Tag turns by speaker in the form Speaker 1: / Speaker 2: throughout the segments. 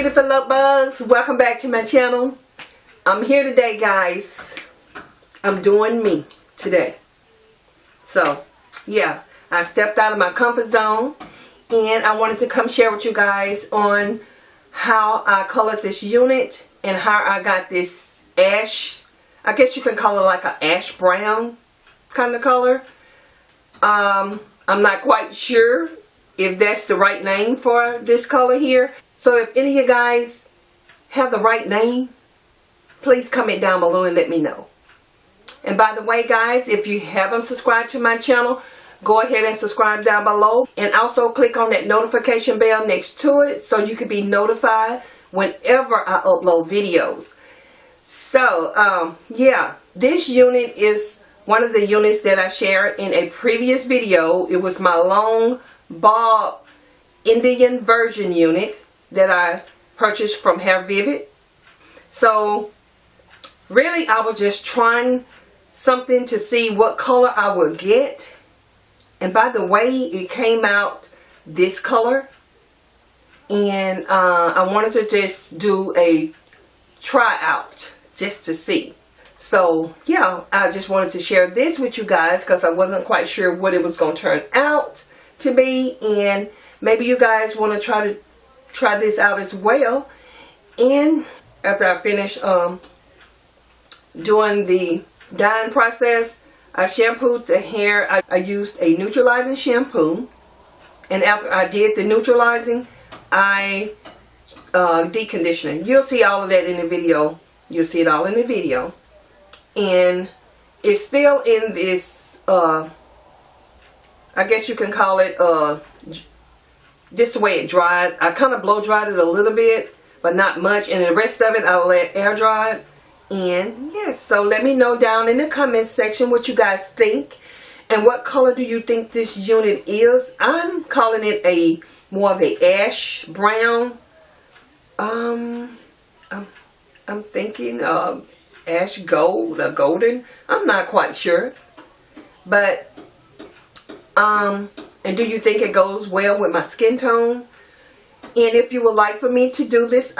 Speaker 1: beautiful love bugs, welcome back to my channel. I'm here today, guys. I'm doing me today. So yeah, I stepped out of my comfort zone and I wanted to come share with you guys on how I colored this unit and how I got this ash, I guess you can call it like an ash brown kind of color. I'm not quite sure if that's the right name for this color here. So if any of you guys have the right name, please comment down below and let me know. And by the way, guys, if you haven't subscribed to my channel, go ahead and subscribe down below. And also click on that notification bell next to it so you can be notified whenever I upload videos. So, yeah, this unit is one of the units that I shared in a previous video. It was my long bob Indian version unit that I purchased from Hair Vivid. So really I was just trying something to see what color I would get, and by the way, it came out this color, and I wanted to just do a tryout just to see. So yeah, I just wanted to share this with you guys because I wasn't quite sure what it was going to turn out to be, and maybe you guys want to try this out as well. And after I finish doing the dyeing process, I shampooed the hair. I used a neutralizing shampoo, and after I did the neutralizing, I deconditioned. You'll see all of that in the video. You'll see it all in the video. And it's still in this I guess you can call it this way it dried. I kind of blow dried it a little bit, but not much, and the rest of it I'll let air dry. And yes, so let me know down in the comment section what you guys think and what color do you think this unit is. I'm calling it a more of a ash brown. I'm thinking ash gold or golden. I'm not quite sure, but and do you think it goes well with my skin tone? And if you would like for me to do this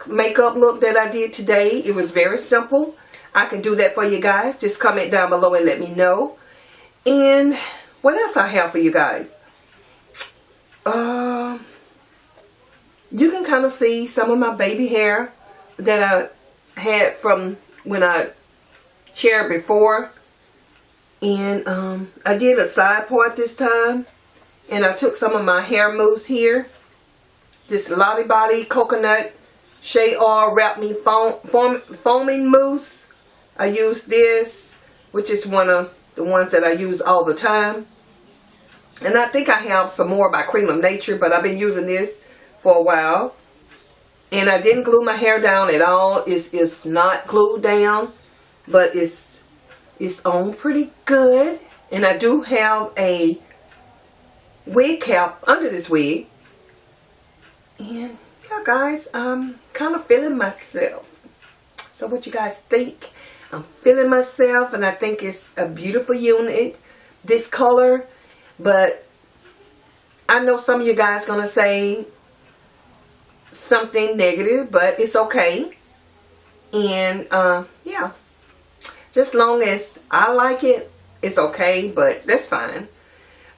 Speaker 1: makeup look that I did today, it was very simple. I can do that for you guys. Just comment down below and let me know. And what else I have for you guys? You can kind of see some of my baby hair that I had from when I shared before. And I did a side part this time, and I took some of my hair mousse here, this Lottie Body Coconut Shea Oil Wrap Me Foaming Mousse. I used this, which is one of the ones that I use all the time. And I think I have some more by Cream of Nature, but I've been using this for a while. And I didn't glue my hair down at all. It's not glued down, but it's on pretty good. And I do have a wig cap under this wig. And yeah, guys, I'm kind of feeling myself. So what you guys think? I'm feeling myself, and I think it's a beautiful unit, this color. But I know some of you guys gonna say something negative, but it's okay. And yeah, just long as I like it, it's okay, but that's fine.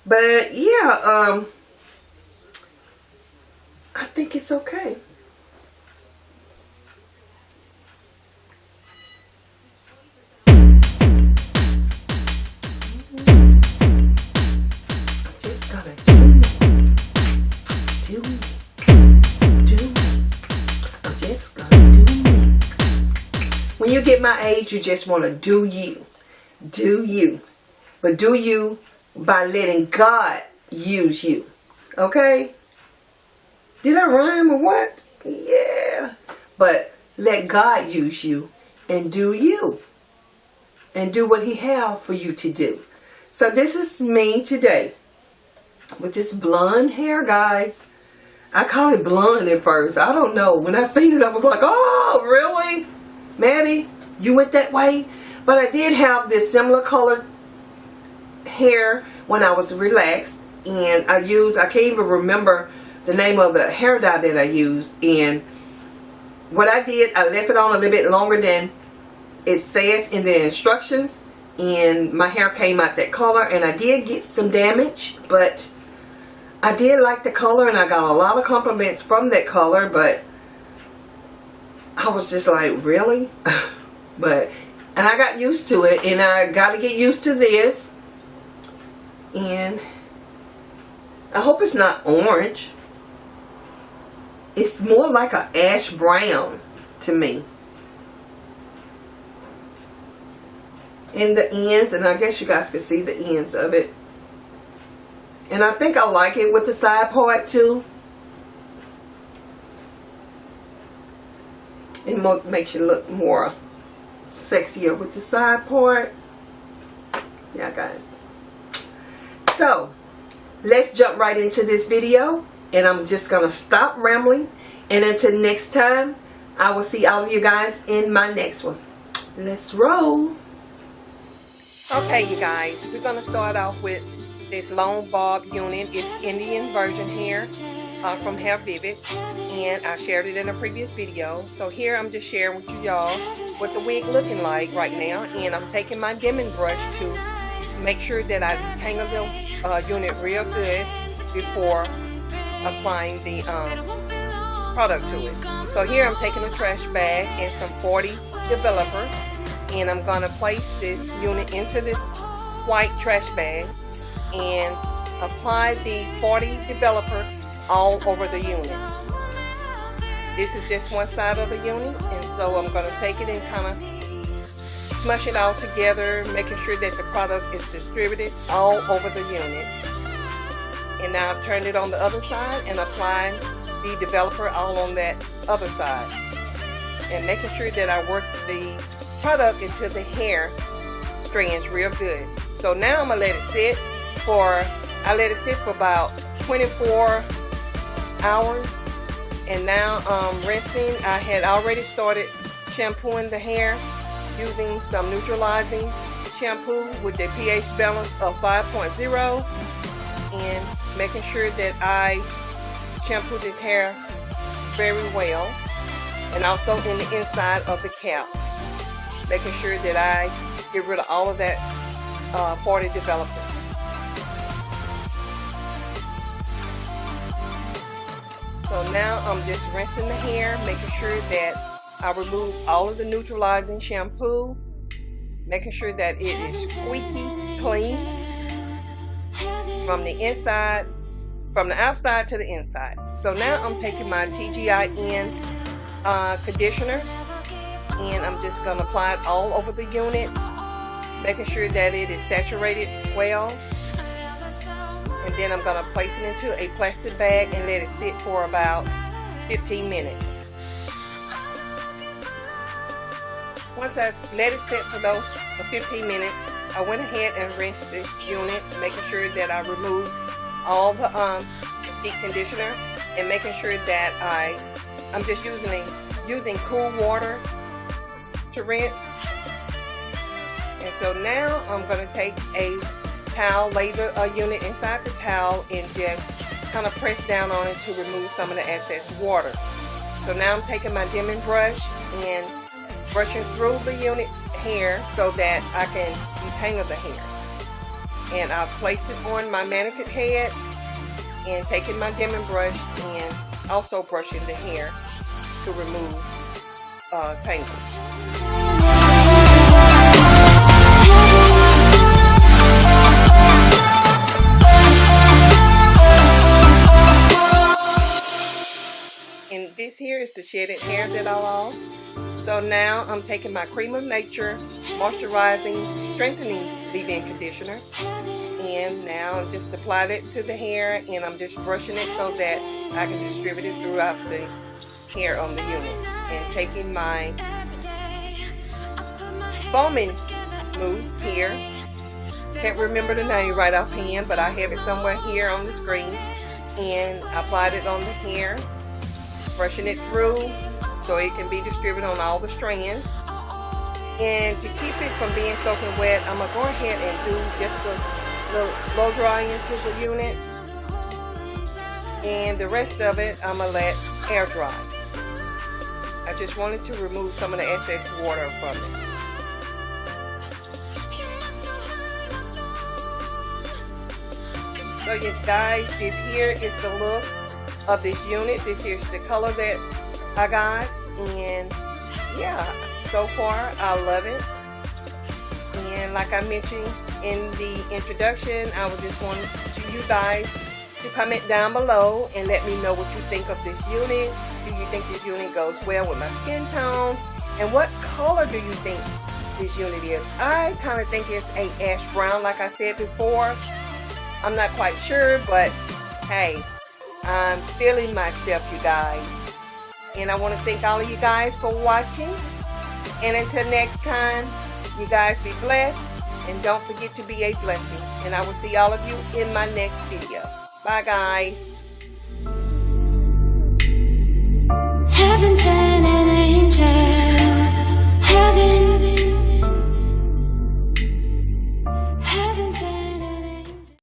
Speaker 1: But yeah, I think it's okay. Just gotta do me. I'm just gonna do me. When you get my age, you just want to do you. Do you. But do you by letting God use you. Okay? Did I rhyme or what? Yeah. But let God use you and do you. And do what He has for you to do. So this is me today. With this blonde hair, guys. I call it blonde at first. I don't know. When I seen it, I was like, oh, really? Maddie, you went that way? But I did have this similar color hair when I was relaxed. And I can't even remember the name of the hair dye that I used. And what I did, I left it on a little bit longer than it says in the instructions, and my hair came out that color. And I did get some damage, but I did like the color, and I got a lot of compliments from that color. But I was just like, really? And I got used to it, and I got to get used to this. And I hope it's not orange. It's more like an ash brown to me. In the ends, and I guess you guys can see the ends of it. And I think I like it with the side part too. It makes you look more sexier with the side part. Yeah, guys. So, let's jump right into this video. And I'm just going to stop rambling. And until next time, I will see all of you guys in my next one. Let's roll. Okay, you guys. We're going to start off with this long bob unit. It's Indian virgin hair from Hair Vivid. And I shared it in a previous video. So here I'm just sharing with y'all what the wig looking like right now. And I'm taking my dimming brush to make sure that I tangle the unit real good before applying the product to it. So here I'm taking a trash bag and some 40 developer, and I'm going to place this unit into this white trash bag and apply the 40 developer all over the unit. This is just one side of the unit, and so I'm going to take it and kind of smush it all together, making sure that the product is distributed all over the unit. And now I've turned it on the other side and applied the developer all on that other side. And making sure that I work the product into the hair strands real good. So now I'm going to let it sit for, about 24 hours. And now I'm rinsing. I had already started shampooing the hair using some neutralizing shampoo with the pH balance of 5.0. And making sure that I shampoo this hair very well, and also in the inside of the cap, making sure that I get rid of all of that 40 developer. So now I'm just rinsing the hair, making sure that I remove all of the neutralizing shampoo, making sure that it is squeaky clean from the inside, from the outside to the inside. So now I'm taking my TGIN conditioner, and I'm just going to apply it all over the unit, making sure that it is saturated well. And then I'm going to place it into a plastic bag and let it sit for about 15 minutes. Once I let it sit for those 15 minutes, I went ahead and rinsed this unit, making sure that I removed all the deep conditioner, and making sure that I'm just using cool water to rinse. And so now I'm going to take a towel, lay the unit inside the towel, and just kind of press down on it to remove some of the excess water. So now I'm taking my dimming brush and brushing through the unit hair so that I can detangle the hair. And I've placed it on my mannequin head and taking my dimming brush and also brushing the hair to remove tangles. And this here is the shedded hair that I lost. So now I'm taking my Cream of Nature moisturizing strengthening leave-in conditioner, and now I'm just applied it to the hair, and I'm just brushing it so that I can distribute it throughout the hair on the unit. And taking my foaming mousse here, can't remember the name right offhand, but I have it somewhere here on the screen, and I applied it on the hair, brushing it through so it can be distributed on all the strands. And to keep it from being soaking wet, I'm going to go ahead and do just a little blow dry into the unit. and the rest of it I'm gonna let air dry. I just wanted to remove some of the excess water from it. So you guys, this here is the look of this unit. This here's the color that I got, and yeah, so far I love it. And like I mentioned in the introduction, I would just want you guys to comment down below and let me know what you think of this unit. Do you think this unit goes well with my skin tone? And what color do you think this unit is? I kind of think it's a ash brown, like I said before. I'm not quite sure, but hey, I'm feeling myself, you guys. And I want to thank all of you guys for watching. And until next time, you guys be blessed. And don't forget to be a blessing. And I will see all of you in my next video. Bye, guys.